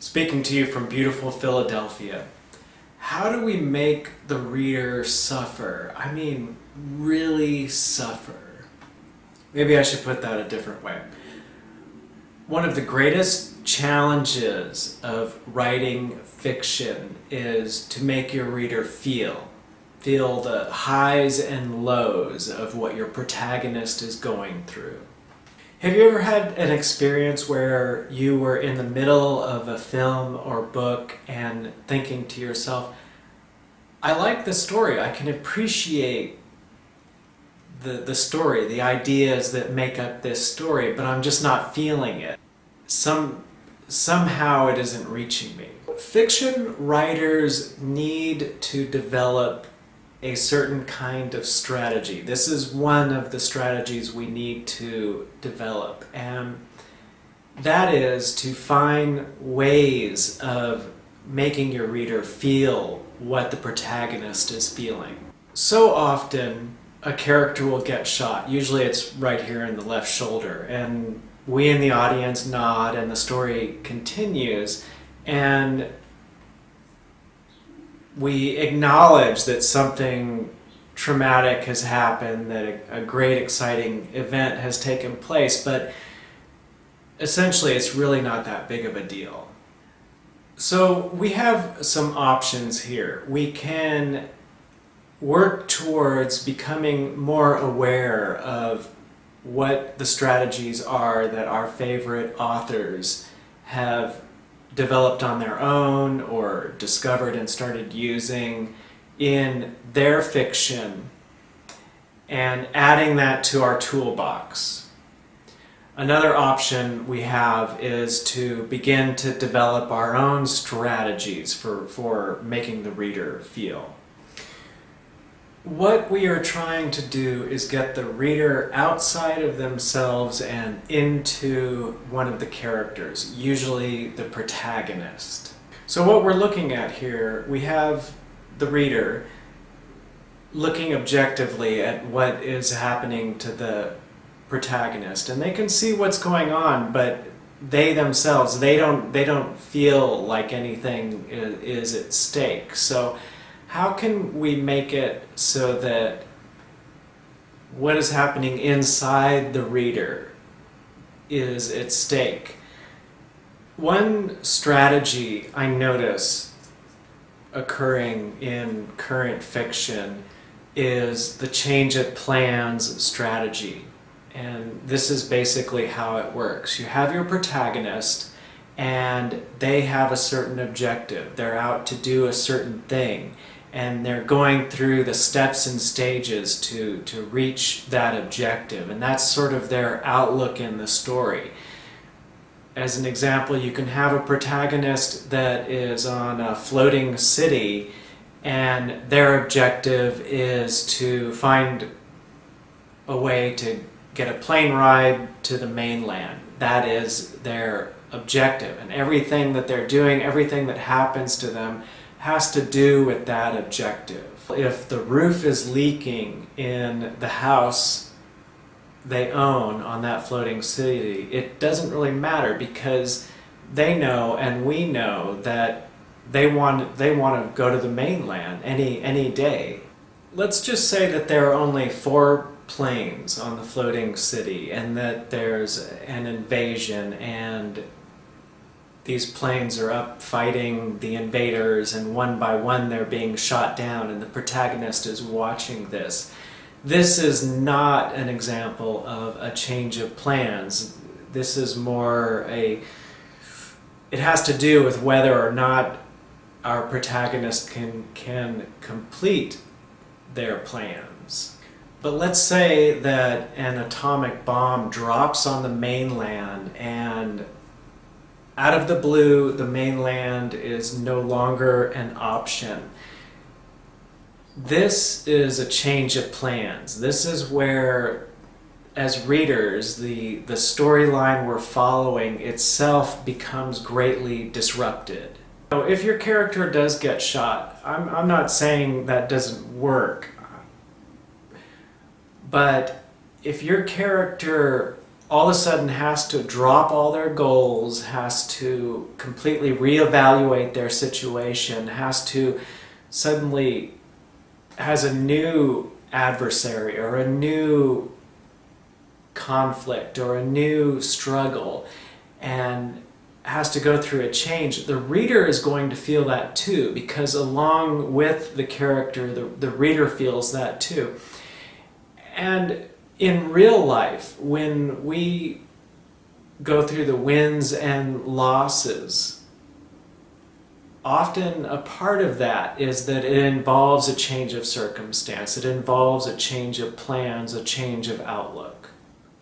Speaking to you from beautiful Philadelphia. How do we make the reader suffer? I mean, really suffer. Maybe I should put that a different way. One of the greatest challenges of writing fiction is to make your reader feel the highs and lows of what your protagonist is going through. Have you ever had an experience where you were in the middle of a film or book and thinking to yourself, I like the story, I can appreciate the story, the ideas that make up this story, but I'm just not feeling it. Somehow it isn't reaching me. Fiction writers need to develop a certain kind of strategy. This is one of the strategies we need to develop, and that is to find ways of making your reader feel what the protagonist is feeling. So often a character will get shot, usually it's right here in the left shoulder, and we in the audience nod and the story continues, and we acknowledge that something traumatic has happened, that a great exciting event has taken place, but essentially it's really not that big of a deal. So we have some options here. We can work towards becoming more aware of what the strategies are that our favorite authors have developed on their own or discovered and started using in their fiction, and adding that to our toolbox. Another option we have is to begin to develop our own strategies for making the reader feel. What we are trying to do is get the reader outside of themselves and into one of the characters, usually the protagonist. So what we're looking at here, we have the reader looking objectively at what is happening to the protagonist, and they can see what's going on, but they themselves, they don't feel like anything is at stake. So how can we make it so that what is happening inside the reader is at stake? One strategy I notice occurring in current fiction is the change of plans strategy. And this is basically how it works. You have your protagonist and they have a certain objective. They're out to do a certain thing, and they're going through the steps and stages to reach that objective, and that's sort of their outlook in the story. As an example, you can have a protagonist that is on a floating city, and their objective is to find a way to get a plane ride to the mainland. That is their objective, and everything that they're doing, everything that happens to them has to do with that objective. If the roof is leaking in the house they own on that floating city, it doesn't really matter, because they know and we know that they want to go to the mainland any day. Let's just say that there are only 4 planes on the floating city, and that there's an invasion, and these planes are up fighting the invaders, and one by one they're being shot down, and the protagonist is watching this. This is not an example of a change of plans. This is more it has to do with whether or not our protagonist can complete their plans. But let's say that an atomic bomb drops on the mainland, and out of the blue, the mainland is no longer an option. This is a change of plans. This is where, as readers, the storyline we're following itself becomes greatly disrupted. So if your character does get shot, I'm not saying that doesn't work, but if your character all of a sudden has to drop all their goals, has to completely reevaluate their situation, has a new adversary or a new conflict or a new struggle, and has to go through a change, the reader is going to feel that too, because along with the character, the reader feels that too. And in real life, when we go through the wins and losses, often a part of that is that it involves a change of circumstance, it involves a change of plans, a change of outlook.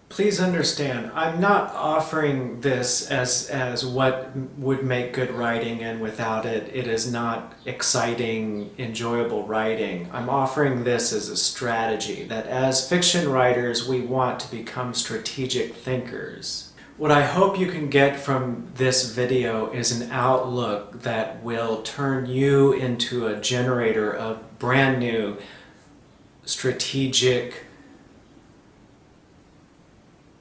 Please understand, I'm not offering this as what would make good writing, and without it, it is not exciting, enjoyable writing. I'm offering this as a strategy that as fiction writers, we want to become strategic thinkers. What I hope you can get from this video is an outlook that will turn you into a generator of brand new strategic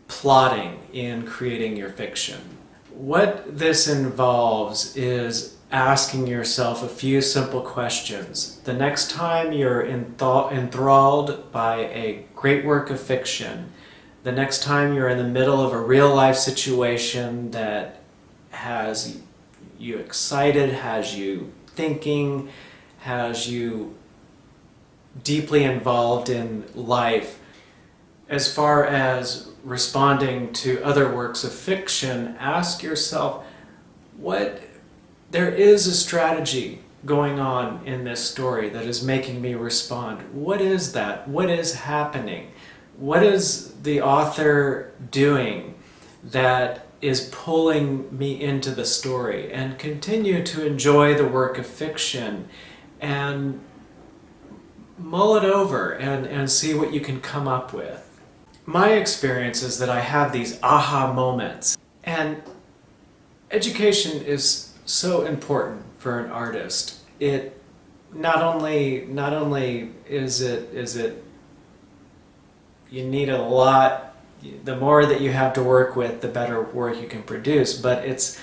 plotting in creating your fiction. What this involves is asking yourself a few simple questions. The next time you're enthralled by a great work of fiction, the next time you're in the middle of a real life situation that has you excited, has you thinking, has you deeply involved in life, as far as responding to other works of fiction, ask yourself, there is a strategy going on in this story that is making me respond. What is that? What is happening? What is the author doing that is pulling me into the story? And continue to enjoy the work of fiction and mull it over and see what you can come up with. My experience is that I have these aha moments, and education is so important for an artist. It not only is it you need a lot, the more that you have to work with, the better work you can produce, but it's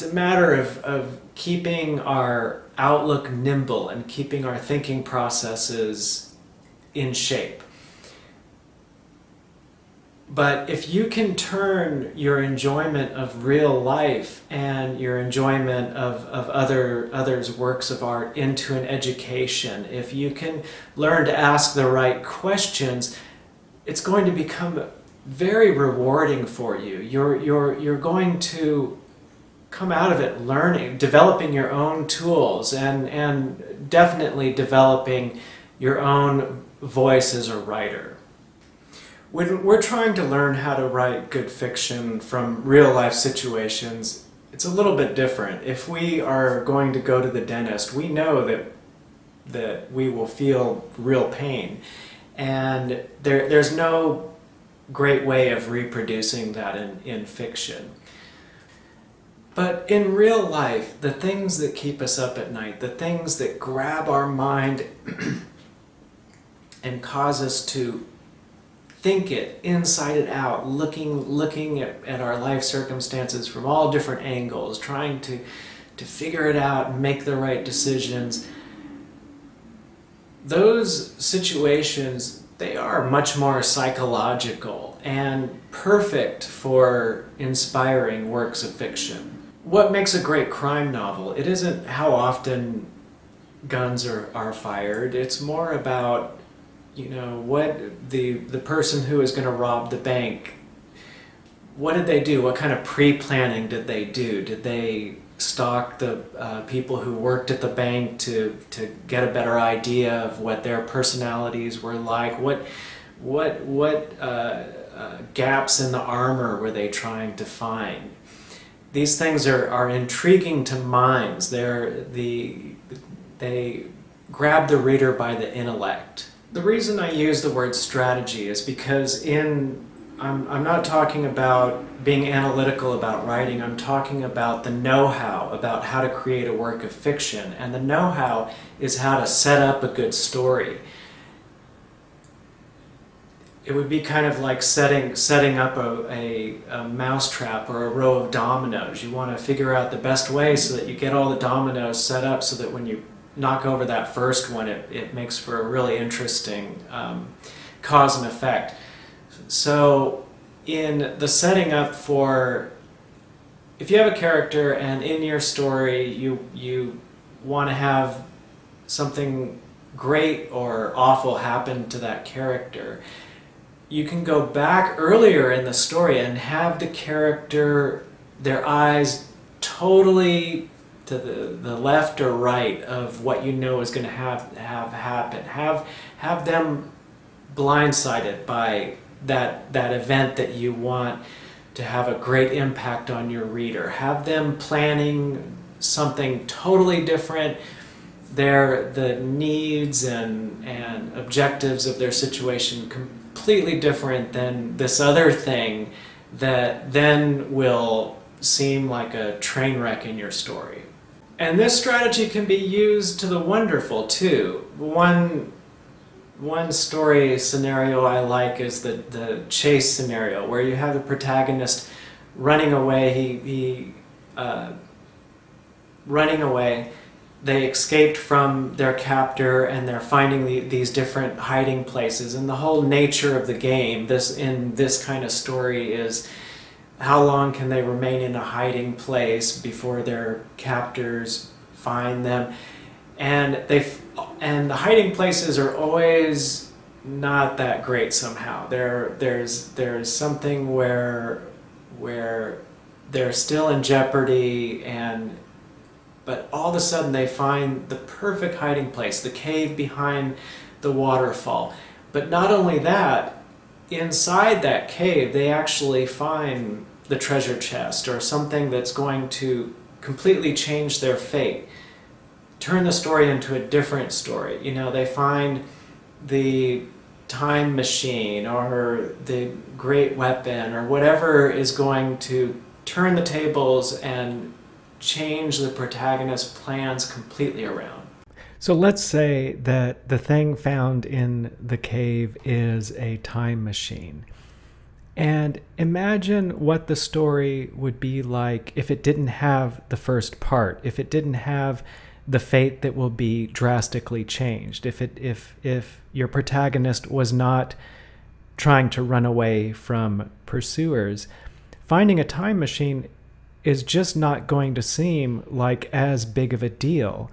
a matter of keeping our outlook nimble and keeping our thinking processes in shape. But if you can turn your enjoyment of real life and your enjoyment of others' works of art into an education, if you can learn to ask the right questions, it's going to become very rewarding for you. You're going to come out of it learning, developing your own tools, and definitely developing your own voice as a writer. When we're trying to learn how to write good fiction from real life situations, it's a little bit different. If we are going to go to the dentist, we know that we will feel real pain. And there's no great way of reproducing that in fiction. But in real life, the things that keep us up at night, the things that grab our mind and cause us to think it inside and out, looking at our life circumstances from all different angles, trying to figure it out and make the right decisions. Those situations, they are much more psychological and perfect for inspiring works of fiction. What makes a great crime novel? It isn't how often guns are fired. It's more about what the person who is going to rob the bank, what did they do? What kind of pre-planning did they do? Did they stalk the people who worked at the bank to get a better idea of what their personalities were like? What gaps in the armor were they trying to find? These things are intriguing to minds. They grab the reader by the intellect. The reason I use the word strategy is because I'm not talking about being analytical about writing, I'm talking about the know-how, about how to create a work of fiction, and the know-how is how to set up a good story. it would be kind of like setting up a mousetrap or a row of dominoes. You want to figure out the best way so that you get all the dominoes set up so that when you knock over that first one, it makes for a really interesting cause and effect. So in the setting up for, if you have a character and in your story you want to have something great or awful happen to that character, you can go back earlier in the story and have the character, their eyes totally to the left or right of what you know is going to have happen. Have them blindsided by that event that you want to have a great impact on your reader. Have them planning something totally different. The needs and objectives of their situation completely different than this other thing that then will seem like a train wreck in your story. And this strategy can be used to the wonderful too. One story scenario I like is the chase scenario, where you have the protagonist running away. Running away. They escaped from their captor and they're finding these different hiding places. And the whole nature of the game in this kind of story is how long can they remain in a hiding place before their captors find them. And the hiding places are always not that great somehow. There's something where they're still in jeopardy, but all of a sudden they find the perfect hiding place, the cave behind the waterfall. But not only that, inside that cave they actually find the treasure chest or something that's going to completely change their fate, turn the story into a different story. You know, they find the time machine or the great weapon or whatever is going to turn the tables and change the protagonist's plans completely around. So let's say that the thing found in the cave is a time machine. And imagine what the story would be like if it didn't have the first part, if it didn't have the fate that will be drastically changed, if your protagonist was not trying to run away from pursuers. Finding a time machine is just not going to seem like as big of a deal.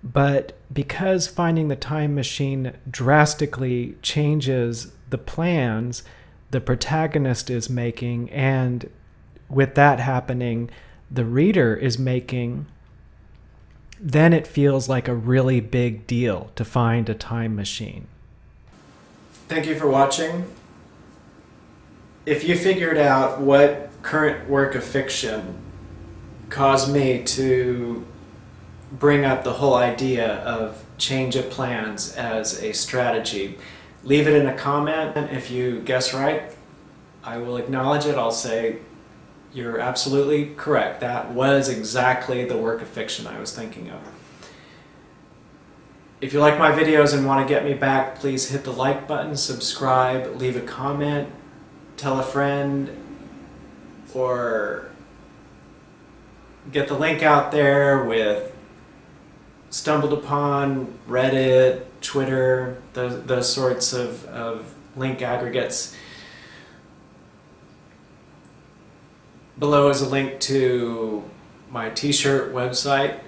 But because finding the time machine drastically changes the plans the protagonist is making, and with that happening, the reader is making, then it feels like a really big deal to find a time machine. Thank you for watching. If you figured out what current work of fiction caused me to bring up the whole idea of change of plans as a strategy, leave it in a comment. And if you guess right, I will acknowledge it. I'll say, you're absolutely correct. That was exactly the work of fiction I was thinking of. If you like my videos and want to get me back, please hit the like button, subscribe, leave a comment, tell a friend, or get the link out there with Stumbled Upon, Reddit, Twitter, those sorts of link aggregates. Below is a link to my t-shirt website,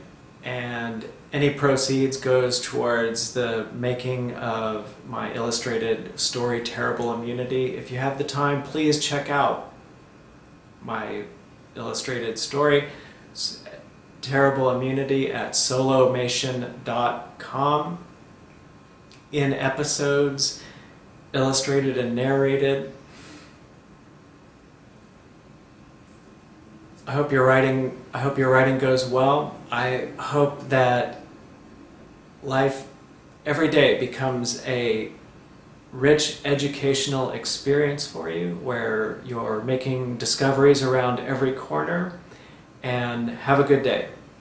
and any proceeds goes towards the making of my illustrated story, Terrible Immunity. If you have the time, please check out my illustrated story, Terrible Immunity, at solomation.com. In episodes, illustrated and narrated. I hope your writing goes well. I hope that life every day becomes a rich educational experience for you, where you're making discoveries around every corner. And have a good day.